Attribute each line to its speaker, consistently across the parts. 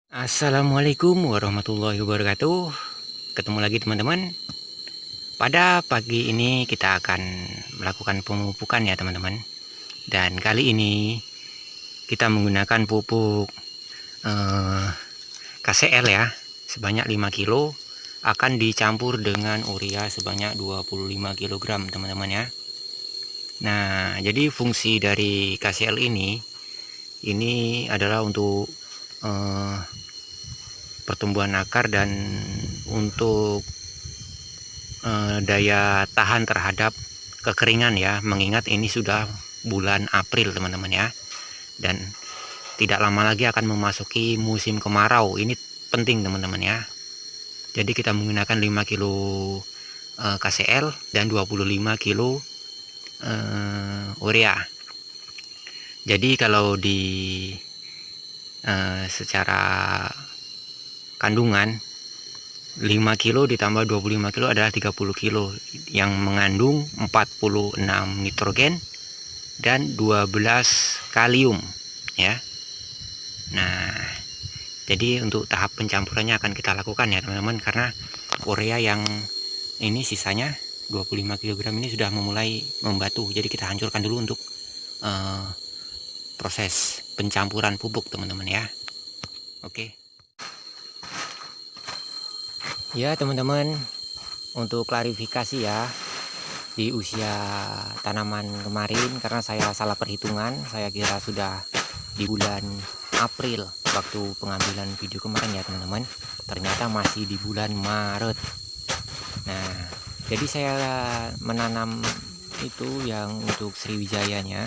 Speaker 1: Assalamualaikum warahmatullahi wabarakatuh. Ketemu lagi teman-teman. Pada pagi ini kita akan melakukan pemupukan ya teman-teman. Dan kali ini kita menggunakan pupuk KCL ya, sebanyak 5 kilo akan dicampur dengan urea sebanyak 25 kg teman-teman ya. Nah, jadi fungsi dari KCL ini adalah untuk pertumbuhan akar dan untuk daya tahan terhadap kekeringan ya, mengingat ini sudah bulan April teman-teman ya, dan tidak lama lagi akan memasuki musim kemarau. Ini penting teman-teman ya. Jadi kita menggunakan 5 kilo KCL dan 25 kilo urea. Jadi kalau di secara kandungan 5 kilo ditambah 25 kilo adalah 30 kilo yang mengandung 46 nitrogen dan 12 kalium ya. Nah, jadi untuk tahap pencampurannya akan kita lakukan ya teman-teman, karena urea yang ini sisanya 25 kg ini sudah memulai membatu. Jadi kita hancurkan dulu untuk proses pencampuran pupuk teman-teman ya. Oke. Ya teman-teman, untuk klarifikasi ya, di usia tanaman kemarin karena saya salah perhitungan, saya kira sudah di bulan April waktu pengambilan video kemarin ya teman-teman, ternyata masih di bulan Maret. Nah, jadi saya menanam itu yang untuk Sriwijayanya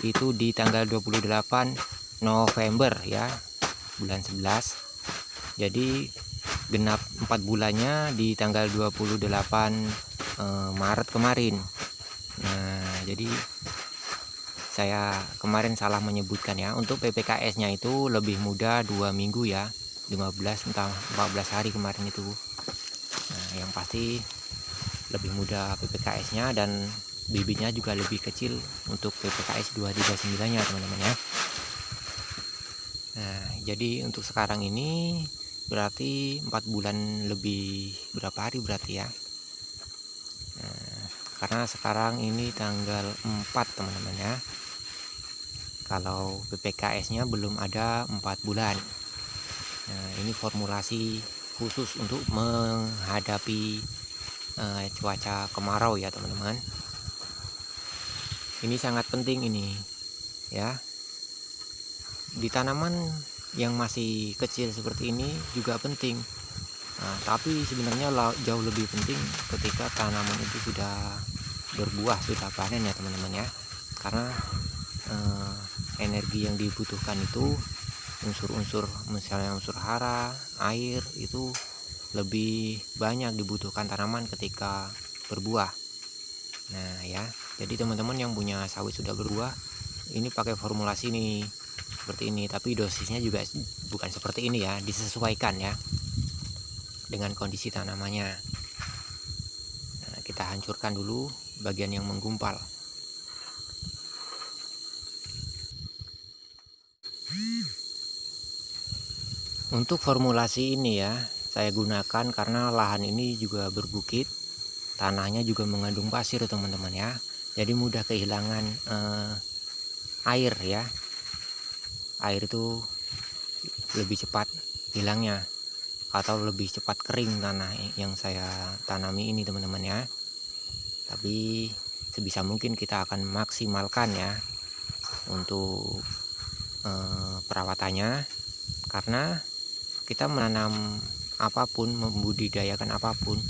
Speaker 1: itu di tanggal 28 November ya, bulan 11. Jadi genap 4 bulannya di tanggal 28 Maret kemarin. Nah, jadi saya kemarin salah menyebutkan ya. Untuk PPKS nya itu lebih mudah 2 minggu ya, 15 entah 14 hari kemarin itu. Nah, yang pasti lebih mudah PPKS nya dan bibitnya juga lebih kecil untuk PPKS 239 nya teman-teman ya. Nah, jadi untuk sekarang ini berarti 4 bulan lebih berapa hari berarti ya. Nah, karena sekarang ini tanggal 4 teman-teman ya, kalau PPKS nya belum ada 4 bulan. Nah, ini formulasi khusus untuk menghadapi cuaca kemarau ya teman-teman. Ini sangat penting ini ya. Di tanaman yang masih kecil seperti ini juga penting. Nah, tapi sebenarnya jauh lebih penting ketika tanaman itu sudah berbuah, sudah panen ya teman-teman ya. Karena energi yang dibutuhkan itu unsur-unsur, misalnya unsur hara, air, itu lebih banyak dibutuhkan tanaman ketika berbuah. Nah ya, jadi teman-teman yang punya sawit sudah berbuah, ini pakai formulasi nih seperti ini, tapi dosisnya juga bukan seperti ini ya, disesuaikan ya dengan kondisi tanamannya. Nah, kita hancurkan dulu bagian yang menggumpal. Untuk formulasi ini ya, saya gunakan karena lahan ini juga berbukit, tanahnya juga mengandung pasir teman-teman ya, jadi mudah kehilangan air ya. Air itu lebih cepat hilangnya atau lebih cepat kering tanah yang saya tanami ini teman-teman ya. Tapi sebisa mungkin kita akan maksimalkan ya untuk perawatannya, karena kita menanam apapun, membudidayakan apapun,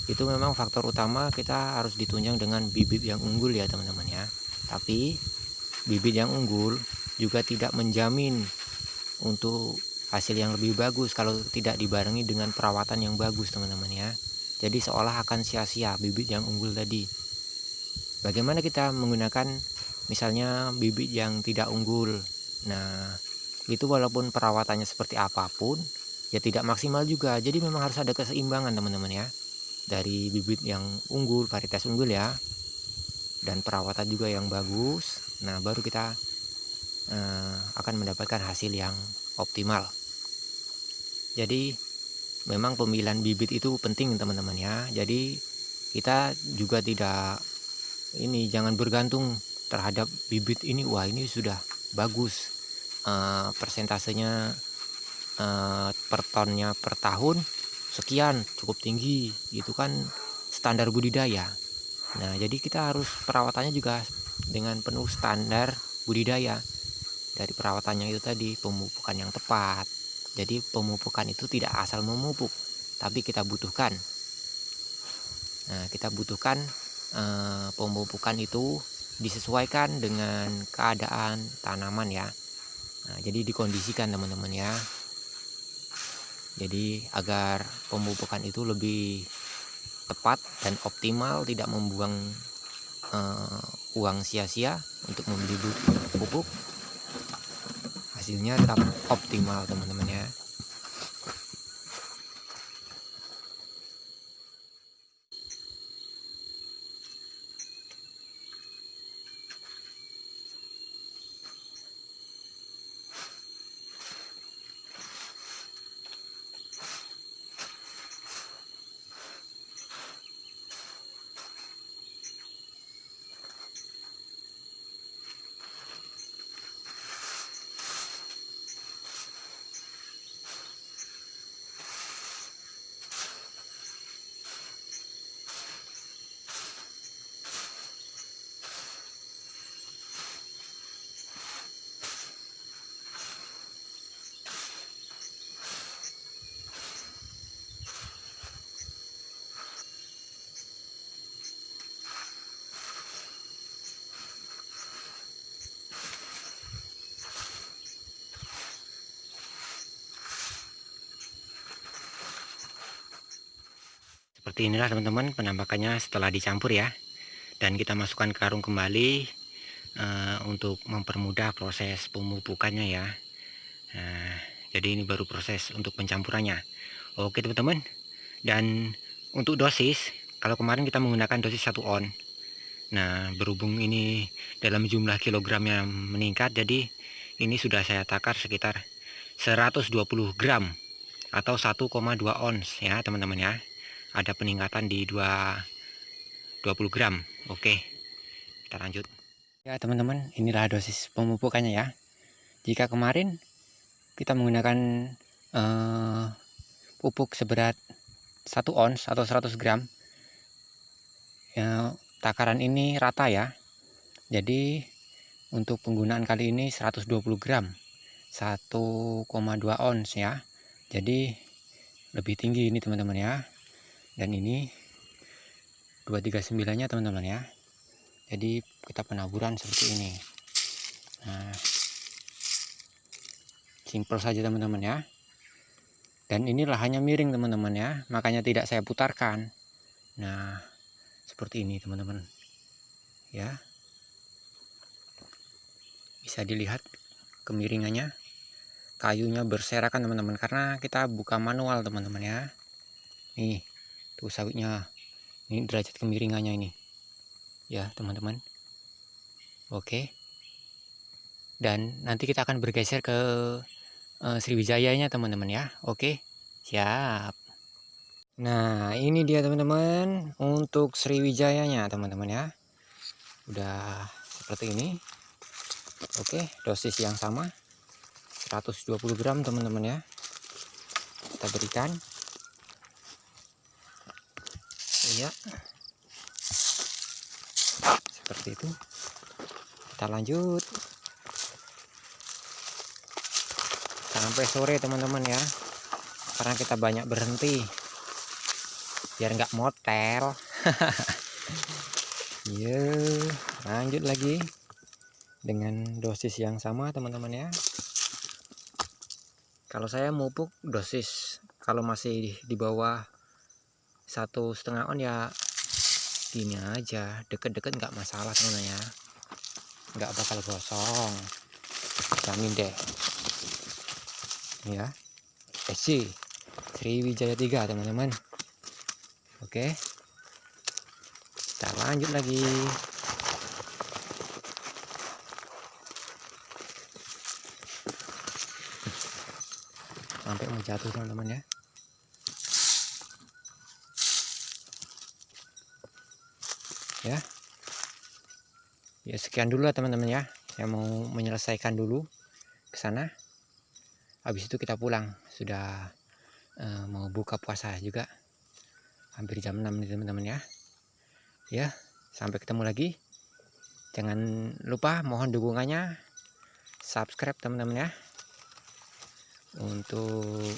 Speaker 1: itu memang faktor utama kita harus ditunjang dengan bibit yang unggul ya teman-teman ya. Tapi bibit yang unggul juga tidak menjamin untuk hasil yang lebih bagus kalau tidak dibarengi dengan perawatan yang bagus teman-teman ya. Jadi seolah akan sia-sia bibit yang unggul tadi. Bagaimana kita menggunakan misalnya bibit yang tidak unggul? Nah, itu walaupun perawatannya seperti apapun ya tidak maksimal juga. Jadi memang harus ada keseimbangan teman-teman ya, dari bibit yang unggul, varietas unggul ya, dan perawatan juga yang bagus. Nah, baru kita akan mendapatkan hasil yang optimal. Jadi memang pemilihan bibit itu penting teman-teman ya. Jadi kita juga tidak jangan bergantung terhadap bibit ini. Wah, ini sudah bagus, persentasenya per tonnya per tahun sekian, cukup tinggi gitu kan, standar budidaya. Nah, jadi kita harus perawatannya juga dengan penuh standar budidaya. Dari perawatannya itu tadi, pemupukan yang tepat. Jadi pemupukan itu tidak asal memupuk, tapi kita butuhkan. Nah, kita butuhkan pemupukan itu disesuaikan dengan keadaan tanaman ya. Nah, jadi dikondisikan teman-teman ya. Jadi agar pemupukan itu lebih tepat dan optimal, tidak membuang uang sia-sia untuk membeli pupuk, hasilnya tetap optimal teman-teman ya. Seperti inilah teman-teman penampakannya setelah dicampur ya. Dan kita masukkan ke karung kembali untuk mempermudah proses pemupukannya ya. Nah, jadi ini baru proses untuk pencampurannya. Oke teman-teman. Dan untuk dosis, kalau kemarin kita menggunakan dosis 1 on. Nah, berhubung ini dalam jumlah kilogramnya meningkat, jadi ini sudah saya takar sekitar 120 gram atau 1,2 ons ya teman-teman ya. Ada peningkatan di 20 gram. Oke, kita lanjut ya teman-teman. Inilah dosis pemupukannya ya. Jika kemarin kita menggunakan pupuk seberat 1 ons atau 100 gram ya, takaran ini rata ya. Jadi untuk penggunaan kali ini 120 gram 1,2 ons ya. Jadi lebih tinggi ini teman-teman ya. Dan ini 239 nya teman-teman ya. Jadi kita penaburan seperti ini. Nah, simple saja teman-teman ya. Dan ini lahannya miring teman-teman ya, makanya tidak saya putarkan. Nah, seperti ini teman-teman ya. Bisa dilihat kemiringannya, kayunya berserakan teman-teman, karena kita buka manual teman-teman ya. Nih tuh sawitnya, ini derajat kemiringannya ini ya teman-teman. Oke, dan nanti kita akan bergeser ke Sriwijayanya teman-teman ya. Oke, siap. Nah, ini dia teman-teman untuk Sriwijayanya teman-teman ya. Udah seperti ini. Oke, dosis yang sama 120 gram teman-teman ya. Kita berikan. Iya. Seperti itu. Kita lanjut sampai sore teman-teman ya. Karena kita banyak berhenti biar nggak motel. Iya, lanjut lagi dengan dosis yang sama teman-teman ya. Kalau saya mupuk dosis, kalau masih di bawah 1,5 on ya gini aja, deket-deket nggak masalah teman-teman ya, nggak bakal gosong, jamin deh ya. Sriwijaya 3 teman-teman. Oke, kita lanjut lagi. sampai mau jatuh teman-teman ya. Ya sekian dulu lah teman-teman ya, saya mau menyelesaikan dulu ke sana, habis itu kita pulang. Sudah mau buka puasa juga, hampir jam 6 nih teman-teman ya. Ya, sampai ketemu lagi. Jangan lupa, mohon dukungannya, subscribe teman-teman ya, untuk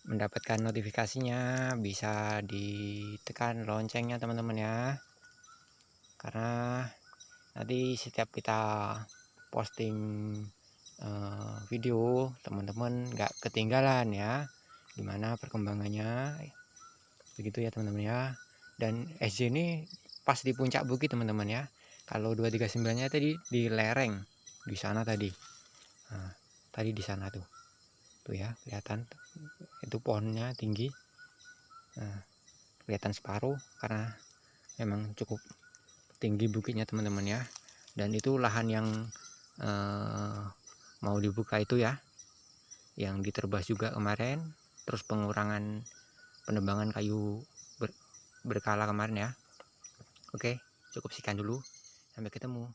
Speaker 1: mendapatkan notifikasinya bisa ditekan loncengnya teman-teman ya, karena nanti setiap kita posting video, teman-teman nggak ketinggalan ya gimana perkembangannya, begitu ya teman-teman ya. Dan SJ ini pas di puncak bukit teman-teman ya. Kalau 239 nya tadi di lereng di sana tadi. Nah, tadi di sana tuh ya kelihatan itu pohonnya tinggi. Nah, kelihatan separuh karena memang cukup tinggi bukitnya teman-teman ya. Dan itu lahan yang mau dibuka itu ya, yang diterbas juga kemarin, terus pengurangan penebangan kayu berkala kemarin ya. Oke, cukup sekian dulu, sampai ketemu.